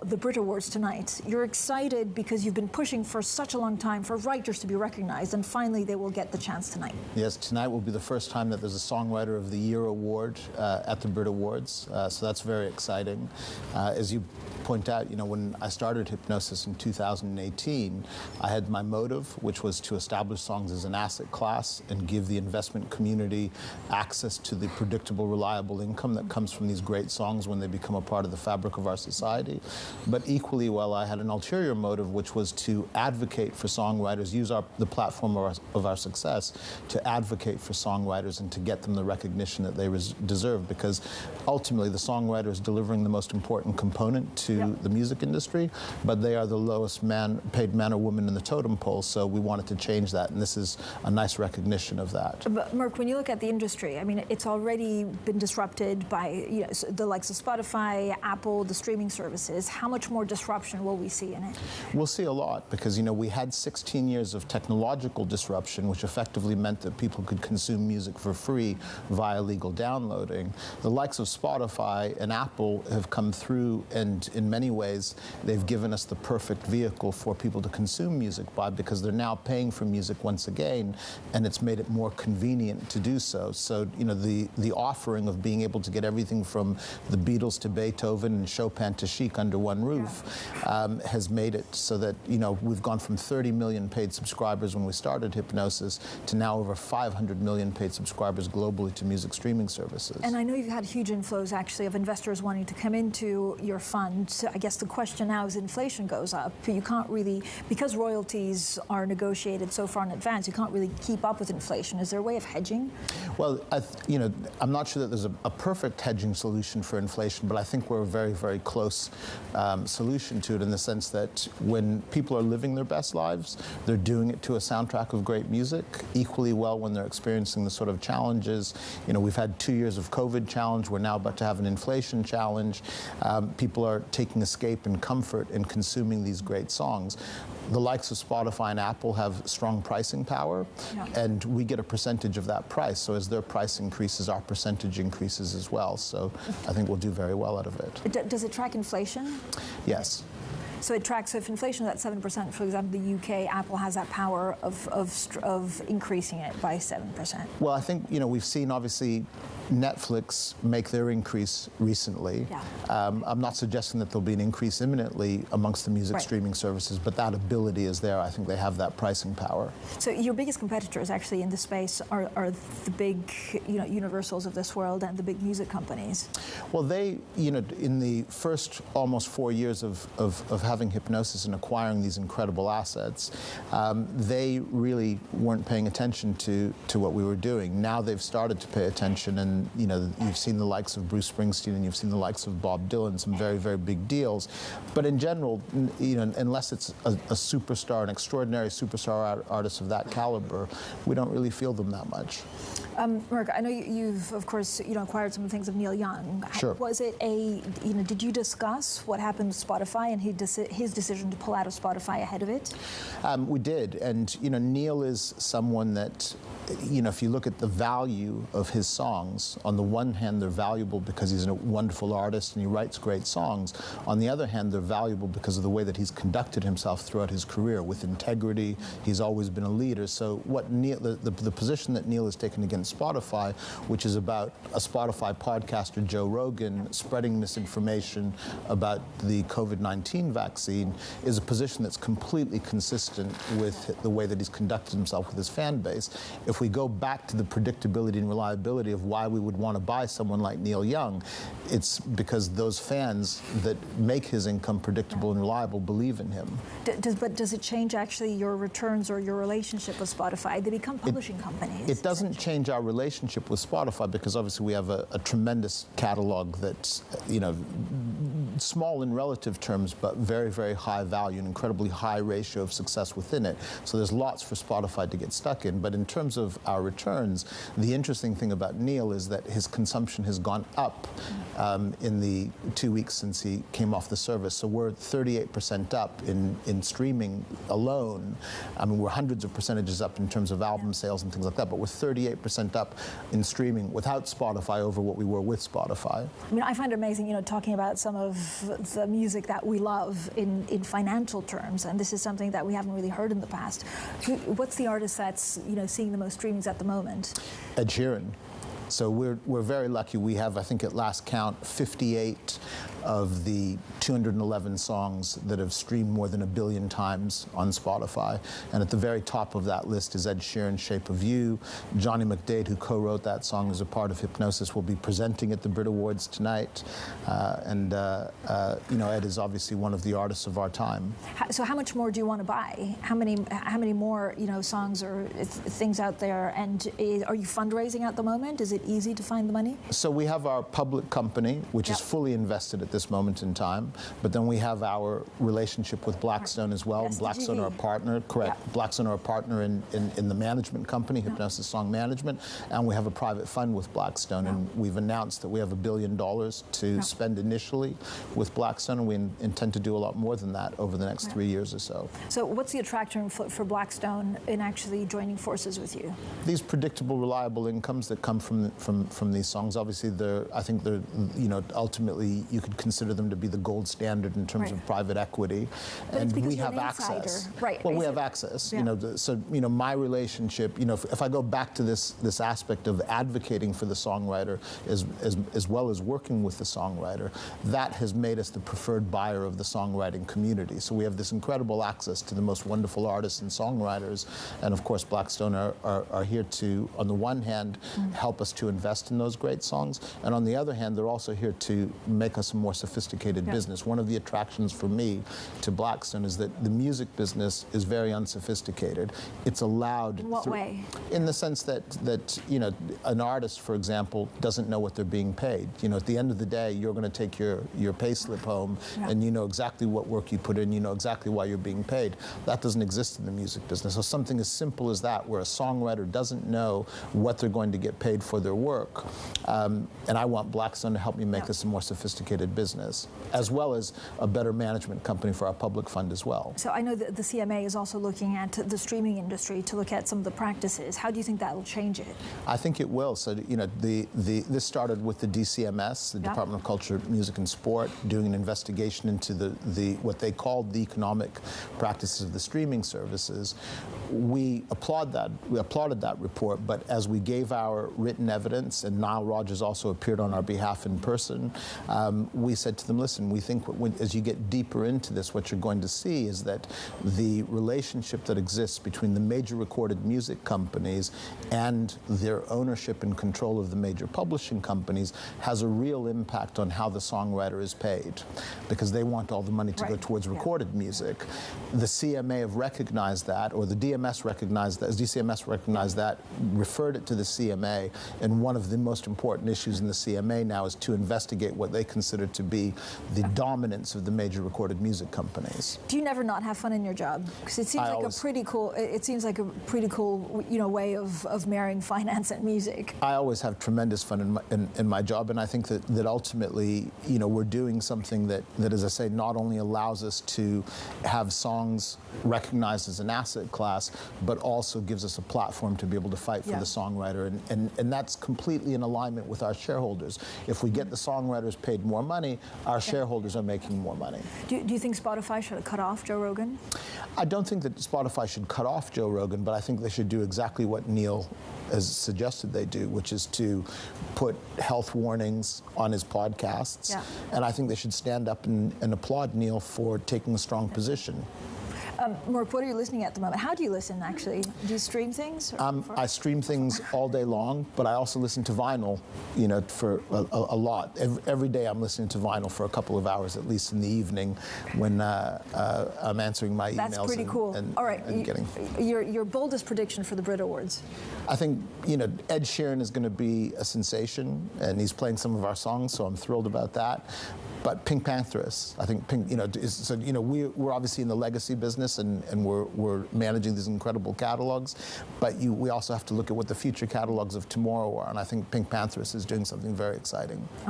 the Brit Awards tonight. You're excited because you've been pushing for such a long time for writers to be recognized, and finally they will get the chance tonight. Yes, tonight will be the first time that there's a Songwriter of the Year award at the Brit Awards, so that's very exciting. As you point out, when I started Hipgnosis in 2018, I had my motive, which was to establish songs as an asset class and give the investment community access to the predictable, reliable income that comes from these great songs when they become a part of the fabric of our society. But equally well, I had an ulterior motive, which was to advocate for songwriters, use the platform of our success to advocate for songwriters and to get them the recognition that they deserve, because ultimately the songwriter is delivering the most important component to the music industry, but they are the lowest paid man or woman in the totem pole, so we wanted to change that, and this is a nice recognition of that. But Merck, when you look at the industry, I mean, it's already been disrupted by the likes of Spotify, Apple, the streaming services. How much more disruption will we see in it? We'll see a lot, because we had 16 years of technological disruption, which effectively meant that people could consume music for free via legal downloading. The likes of Spotify and Apple have come through, and in many ways they've given us the perfect vehicle for people to consume music by, because they're now paying for music once again, and it's made it more convenient to do so. So the offering of being able to get everything from the Beatles to Beethoven and Chopin to Chic under one roof has made it so that we've gone from 30 million paid subscribers when we started Hipgnosis to now over 500 million paid subscribers globally to music streaming services. And I know you've had huge inflows actually of investors wanting to come into your fund. So I guess the question now is, inflation goes up. You can't really, because royalties are negotiated so far in advance, you can't really keep up with inflation. Is there a way of hedging? Well, I'm not sure that there's a perfect hedging solution for inflation, but I think we're a very, very close solution to it, in the sense that when people are living their best lives, they're doing it to a soundtrack of great music. Equally well, when they're experiencing the sort of challenges, we've had 2 years of COVID challenge, we're now about to have an inflation challenge. People are taking escape and comfort in consuming these great songs. The likes of Spotify and Apple have strong pricing power, and we get a percentage of that price. So as their price increases, our percentage increases as well. So I think we'll do very well out of it. Does it track inflation? Yes. So it tracks, so if inflation is at 7%, for example, the UK, Apple has that power of increasing it by 7%. Well, I think, we've seen, obviously, Netflix make their increase recently. I'm not suggesting that there'll be an increase imminently amongst the music streaming services, but that ability is there. I think they have that pricing power. So your biggest competitors actually in this space are the big, Universals of this world and the big music companies. Well, they, in the first almost 4 years of having Hipgnosis and acquiring these incredible assets, they really weren't paying attention to what we were doing. Now they've started to pay attention, and you've seen the likes of Bruce Springsteen and you've seen the likes of Bob Dylan, some very, very big deals. But in general, unless it's a superstar, an extraordinary superstar artist of that caliber, we don't really feel them that much. Merck, I know you've, of course, acquired some things of Neil Young. Sure. Was it did you discuss what happened with Spotify and his decision to pull out of Spotify ahead of it? We did, and Neil is someone that, if you look at the value of his songs, on the one hand they're valuable because he's a wonderful artist and he writes great songs. On the other hand, they're valuable because of the way that he's conducted himself throughout his career with integrity. He's always been a leader. So what Neil, the position that Neil has taken against Spotify, which is about a Spotify podcaster, Joe Rogan, spreading misinformation about the COVID-19 vaccine, is a position that's completely consistent with the way that he's conducted himself with his fan base. If we go back to the predictability and reliability of why we would want to buy someone like Neil Young, it's because those fans that make his income predictable and reliable believe in him. But does it change actually your returns or your relationship with Spotify? They become publishing companies. It doesn't change our relationship with Spotify, because obviously we have a tremendous catalog that's, small in relative terms, but very, very high value, an incredibly high ratio of success within it. So there's lots for Spotify to get stuck in. But in terms of our returns, the interesting thing about Neil is that his consumption has gone up in the 2 weeks since he came off the service. So we're 38% up in streaming alone. I mean, we're hundreds of percentages up in terms of album sales and things like that, but we're 38% up in streaming without Spotify over what we were with Spotify. I mean, I find it amazing, talking about some of the music that we love in financial terms, and this is something that we haven't really heard in the past. What's the artist that's seeing the most streamings at the moment? Ed Sheeran. So we're very lucky. We have, I think at last count, 58 of the 211 songs that have streamed more than 1 billion times on Spotify. And at the very top of that list is Ed Sheeran's Shape of You. Johnny McDade, who co-wrote that song as a part of Hipgnosis, will be presenting at the Brit Awards tonight. Ed is obviously one of the artists of our time. So how much more do you want to buy? How many more songs or things out there? And are you fundraising at the moment? Is it easy to find the money? So we have our public company, which is fully invested at this moment in time, but then we have our relationship with Blackstone as well. Yes, Blackstone are a partner, correct. Yeah. Blackstone are a partner in the management company, Hipgnosis Song Management, and we have a private fund with Blackstone, and we've announced that we have $1 billion to spend initially with Blackstone, and we intend to do a lot more than that over the next 3 years or so. So what's the attraction for Blackstone in actually joining forces with you? These predictable, reliable incomes that come from these songs, obviously I think they're, ultimately you could consider them to be the gold standard in terms of private equity. But and it's we have access. Right. Well, we have access. Yeah. My relationship, if I go back to this aspect of advocating for the songwriter as well as working with the songwriter, that has made us the preferred buyer of the songwriting community. So we have this incredible access to the most wonderful artists and songwriters, and of course Blackstone are here to, on the one hand, help us to invest in those great songs, and on the other hand, they're also here to make us a more sophisticated business. One of the attractions for me to Blackstone is that the music business is very unsophisticated. It's allowed. In what way? In the sense that an artist, for example, doesn't know what they're being paid. At the end of the day, you're going to take your pay slip home, and you know exactly what work you put in. You know exactly why you're being paid. That doesn't exist in the music business. So something as simple as that, where a songwriter doesn't know what they're going to get paid for their work, and I want Blackstone to help me make this a more sophisticated business, as well as a better management company for our public fund as well. So I know that the CMA is also looking at the streaming industry to look at some of the practices. How do you think that will change it? I think it will. So this started with the DCMS, the Department of Culture, Music and Sport, doing an investigation into what they called the economic practices of the streaming services. We applauded that report, but as we gave our written evidence, and Nile Rodgers also appeared on our behalf in person, we said to them, listen, we think as you get deeper into this, what you're going to see is that the relationship that exists between the major recorded music companies and their ownership and control of the major publishing companies has a real impact on how the songwriter is paid, because they want all the money to go towards recorded music. The CMA have recognized that, or the DCMS recognized that, referred it to the CMA, and one of the most important issues in the CMA now is to investigate what they consider to be the dominance of the major recorded music companies. Do you never not have fun in your job? Because it seems like a pretty cool way of marrying finance and music. I always have tremendous fun in my job, and I think that ultimately, we're doing something that, as I say, not only allows us to have songs recognized as an asset class, but also gives us a platform to be able to fight for the songwriter, and that's completely in alignment with our shareholders. If we get the songwriters paid more money, our shareholders are making more money. Do you think Spotify should have cut off Joe Rogan? I don't think that Spotify should cut off Joe Rogan, but I think they should do exactly what Neil has suggested they do, which is to put health warnings on his podcasts. Yeah. And I think they should stand up and applaud Neil for taking a strong position. Merck, what are you listening at the moment? How do you listen, actually? Do you stream things? I stream things all day long, but I also listen to vinyl, for a lot. Every day I'm listening to vinyl for a couple of hours, at least in the evening, when I'm answering my emails. That's pretty cool. All right, your boldest prediction for the Brit Awards? I think, Ed Sheeran is going to be a sensation, and he's playing some of our songs, so I'm thrilled about that. But Pink Pantheress, I think we're obviously in the legacy business, and we're managing these incredible catalogs, but we also have to look at what the future catalogs of tomorrow are, and I think Pink Pantheress is doing something very exciting.